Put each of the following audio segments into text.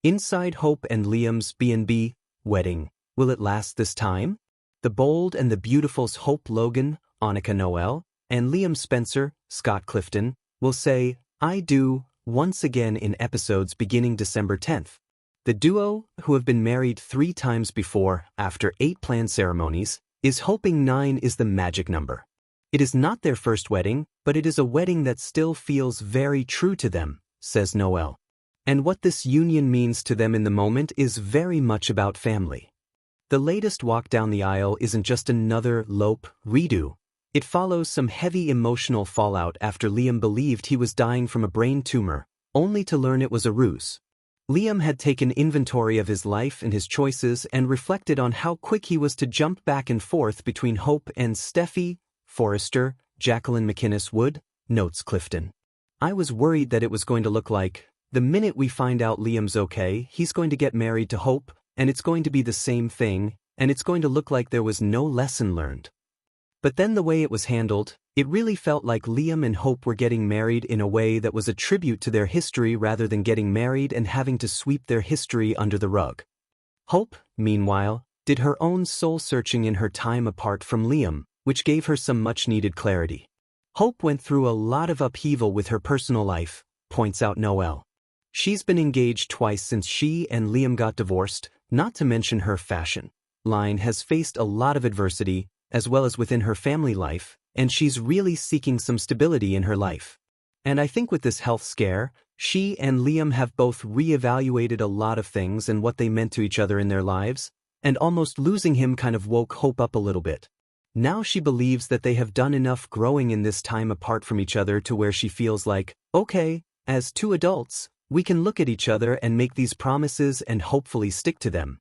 Inside Hope and Liam's B&B wedding, will it last this time? The bold and the beautifuls Hope Logan, Annika Noel, and Liam Spencer, Scott Clifton, will say, "I do," once again in episodes beginning December 10th. The duo, who have been married 3 times before, after 8 planned ceremonies, is hoping 9 is the magic number. It is not their first wedding, but it is a wedding that still feels very true to them, says Noel. And what this union means to them in the moment is very much about family. The latest walk down the aisle isn't just another lope redo. It follows some heavy emotional fallout after Liam believed he was dying from a brain tumor, only to learn it was a ruse. Liam had taken inventory of his life and his choices and reflected on how quick he was to jump back and forth between Hope and Steffi, Forrester, Jacqueline McInnes Wood, notes Clifton. "I was worried that it was going to look like, the minute we find out Liam's okay, he's going to get married to Hope, and it's going to be the same thing, and it's going to look like there was no lesson learned." But then the way it was handled, it really felt like Liam and Hope were getting married in a way that was a tribute to their history rather than getting married and having to sweep their history under the rug. Hope, meanwhile, did her own soul-searching in her time apart from Liam, which gave her some much-needed clarity. Hope went through a lot of upheaval with her personal life, points out Noel. She's been engaged twice since she and Liam got divorced, not to mention her fashion line has faced a lot of adversity, as well as within her family life, and she's really seeking some stability in her life. And I think with this health scare, she and Liam have both reevaluated a lot of things and what they meant to each other in their lives, and almost losing him kind of woke Hope up a little bit. Now she believes that they have done enough growing in this time apart from each other to where she feels like, okay, as 2 adults, we can look at each other and make these promises and hopefully stick to them.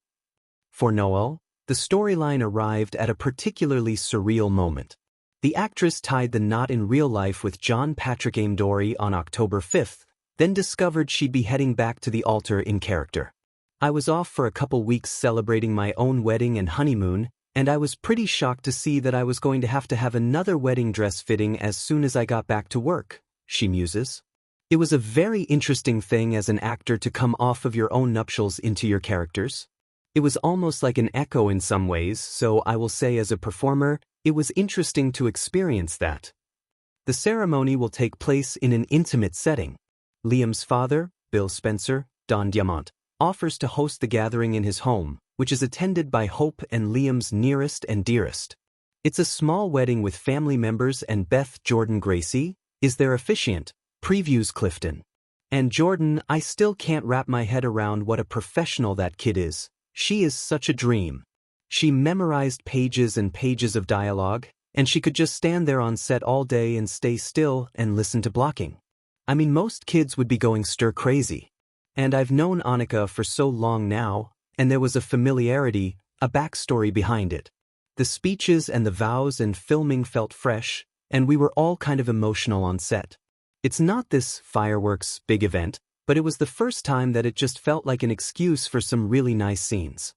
For Noel, the storyline arrived at a particularly surreal moment. The actress tied the knot in real life with John Patrick Amdory on October 5th, then discovered she'd be heading back to the altar in character. "I was off for a couple weeks celebrating my own wedding and honeymoon, and I was pretty shocked to see that I was going to have another wedding dress fitting as soon as I got back to work," she muses. "It was a very interesting thing as an actor to come off of your own nuptials into your characters. It was almost like an echo in some ways, so I will say as a performer, it was interesting to experience that." The ceremony will take place in an intimate setting. Liam's father, Bill Spencer, Don Diamant, offers to host the gathering in his home, which is attended by Hope and Liam's nearest and dearest. It's a small wedding with family members and Beth Jordan Gracie is their officiant, previews Clifton. "And Jordan, I still can't wrap my head around what a professional that kid is. She is such a dream. She memorized pages and pages of dialogue, and she could just stand there on set all day and stay still and listen to blocking. I mean, most kids would be going stir-crazy. And I've known Annika for so long now, and there was a familiarity, a backstory behind it. The speeches and the vows and filming felt fresh, and we were all kind of emotional on set. It's not this fireworks big event, but it was the first time that it just felt like an excuse for some really nice scenes."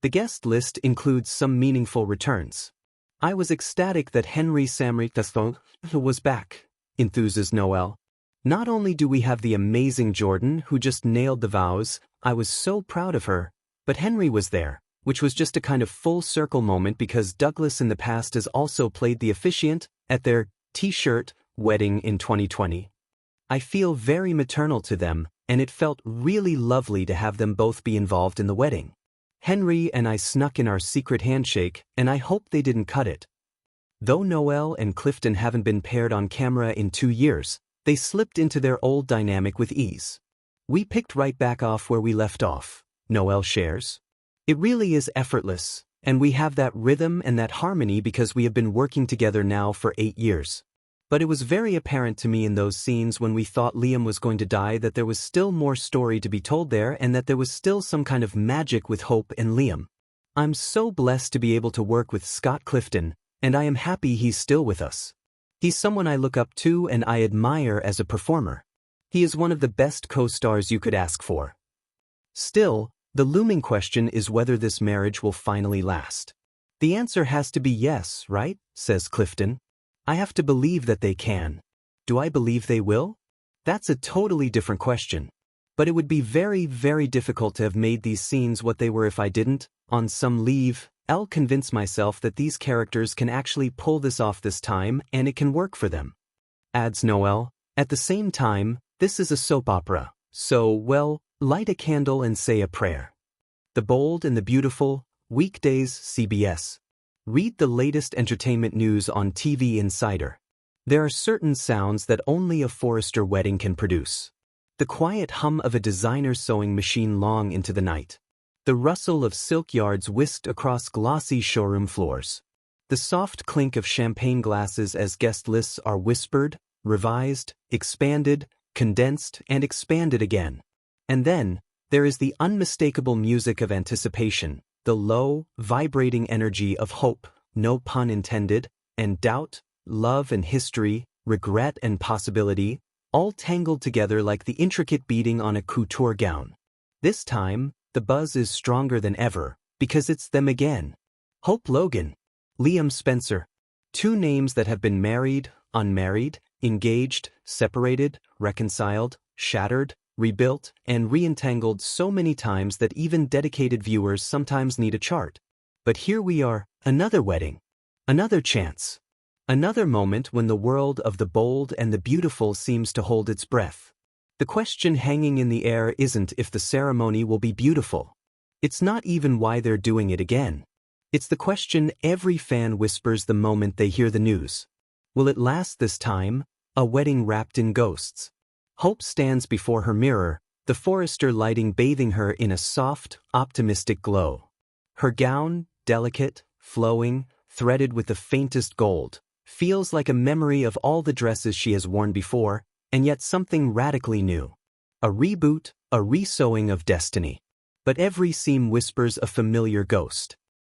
The guest list includes some meaningful returns. "I was ecstatic that Henry Samritasthon was back," enthuses Noel. "Not only do we have the amazing Jordan who just nailed the vows, I was so proud of her, but Henry was there, which was just a kind of full circle moment because Douglas in the past has also played the officiant at their T-shirt wedding in 2020. I feel very maternal to them, and it felt really lovely to have them both be involved in the wedding. Henry and I snuck in our secret handshake, and I hope they didn't cut it." Though Noel and Clifton haven't been paired on camera in 2 years, they slipped into their old dynamic with ease. "We picked right back off where we left off," Noel shares. "It really is effortless, and we have that rhythm and that harmony because we have been working together now for 8 years. But it was very apparent to me in those scenes when we thought Liam was going to die that there was still more story to be told there and that there was still some kind of magic with Hope and Liam. I'm so blessed to be able to work with Scott Clifton, and I am happy he's still with us. He's someone I look up to and I admire as a performer. He is one of the best co-stars you could ask for." Still, the looming question is whether this marriage will finally last. "The answer has to be yes, right?" says Clifton. "I have to believe that they can. Do I believe they will? That's a totally different question. But it would be very, very difficult to have made these scenes what they were if I didn't. On some leave, I'll convince myself that these characters can actually pull this off this time and it can work for them. Adds Noel. At the same time, this is a soap opera, so, well, light a candle and say a prayer. The Bold and the Beautiful, weekdays, CBS. Read the latest entertainment news on TV Insider. There are certain sounds that only a Forrester wedding can produce. The quiet hum of a designer sewing machine long into the night. The rustle of silk yards whisked across glossy showroom floors. The soft clink of champagne glasses as guest lists are whispered, revised, expanded, condensed, and expanded again. And then, there is the unmistakable music of anticipation, the low, vibrating energy of hope, no pun intended, and doubt, love and history, regret and possibility, all tangled together like the intricate beading on a couture gown. This time, the buzz is stronger than ever, because it's them again. Hope Logan, Liam Spencer. Two names that have been married, unmarried, engaged, separated, reconciled, shattered, rebuilt, and re-entangled so many times that even dedicated viewers sometimes need a chart. But here we are, another wedding. Another chance. Another moment when the world of the bold and the beautiful seems to hold its breath. The question hanging in the air isn't if the ceremony will be beautiful. It's not even why they're doing it again. It's the question every fan whispers the moment they hear the news. Will it last this time? A wedding wrapped in ghosts. Hope stands before her mirror, the Forrester lighting bathing her in a soft, optimistic glow. Her gown, delicate, flowing, threaded with the faintest gold, feels like a memory of all the dresses she has worn before, and yet something radically new. A reboot, a resewing of destiny. But every seam whispers a familiar ghost.